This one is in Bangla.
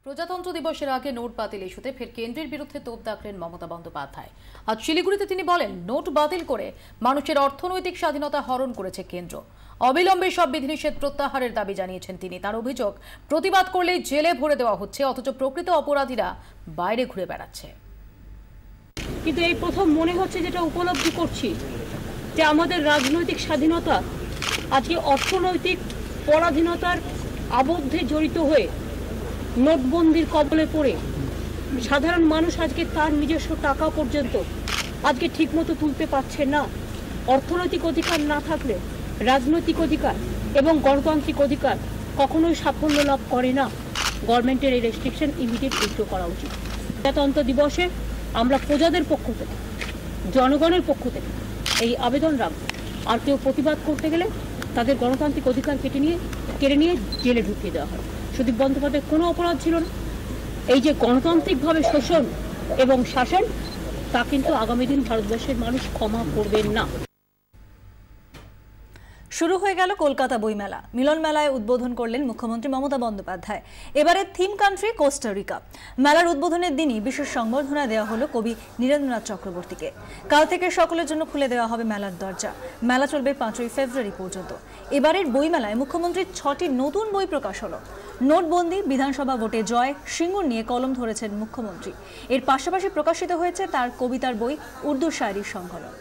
প্রজাতন্ত্র দিবসের আগে নোট বাতিল ইস্যুতে ফের কেন্দ্রের বিরুদ্ধে তোপ দাগলেন মমতা বন্দ্যোপাধ্যায়। আজ শিলিগুড়িতে তিনি বলেন, নোট বাতিল করে মানুষের অর্থনৈতিক স্বাধীনতা হরণ করেছে কেন্দ্র। অবিলম্বে সব বিধিনিষেধ প্রত্যাহারের দাবি জানিয়েছেন তিনি। তার অভিযোগ, প্রতিবাদ করলেই জেলে ভরে দেওয়া হচ্ছে, অথচ প্রকৃত অপরাধীরা বাইরে ঘুরে বেড়াচ্ছে। কিন্তু এই প্রথম মনে হচ্ছে, যেটা উপলব্ধি করছি, যে আমাদের রাজনৈতিক স্বাধীনতা আজকে অর্থনৈতিক পরাধীনতার আবদ্ধে জড়িত হয়ে নোটবন্দির কবলে পড়ে সাধারণ মানুষ আজকে তার নিজস্ব টাকা পর্যন্ত আজকে ঠিকমতো তুলতে পারছে না। অর্থনৈতিক অধিকার না থাকলে রাজনৈতিক অধিকার এবং গণতান্ত্রিক অধিকার কখনোই সাফল্য লাভ করে না। গভর্নমেন্টের এই রেস্ট্রিকশন ইমিডিয়েট উইথড্র করা উচিত। প্রজাতন্ত্র দিবসে আমরা প্রজাদের পক্ষ থেকে, জনগণের পক্ষ থেকে এই আবেদন রাখবো। আর কেউ প্রতিবাদ করতে গেলে তাদের গণতান্ত্রিক অধিকার কেড়ে নিয়ে জেলে ঢুকিয়ে দেওয়া হয়। সুদীপ বন্দ্যোপাধ্যায়ের কোনো অপরাধ ছিল না। এই যে গণতান্ত্রিকভাবে শোষণ এবং শাসন, তা কিন্তু আগামী দিন ভারতবর্ষের মানুষ ক্ষমা করবেন না। শুরু হয়ে গেল কলকাতা বইমেলা। মিলন মেলায় উদ্বোধন করলেন মুখ্যমন্ত্রী মমতা বন্দ্যোপাধ্যায়। এবারের থিম কান্ট্রি কোস্টারিকা। মেলার উদ্বোধনের দিনই বিশেষ সংবর্ধনা দেওয়া হলো কবি নীরেন্দ্রনাথ চক্রবর্তীকে। কাল থেকে সকলের জন্য খুলে দেওয়া হবে মেলার দরজা। মেলা চলবে 5ই ফেব্রুয়ারি পর্যন্ত। এবারের বইমেলায় মুখ্যমন্ত্রীর 6টি নতুন বই প্রকাশ হলো। নোটবন্দি, বিধানসভা ভোটে জয়, সিঙ্গুর নিয়ে কলম ধরেছেন মুখ্যমন্ত্রী। এর পাশাপাশি প্রকাশিত হয়েছে তার কবিতার বই, উর্দু শায়রির সংকলন।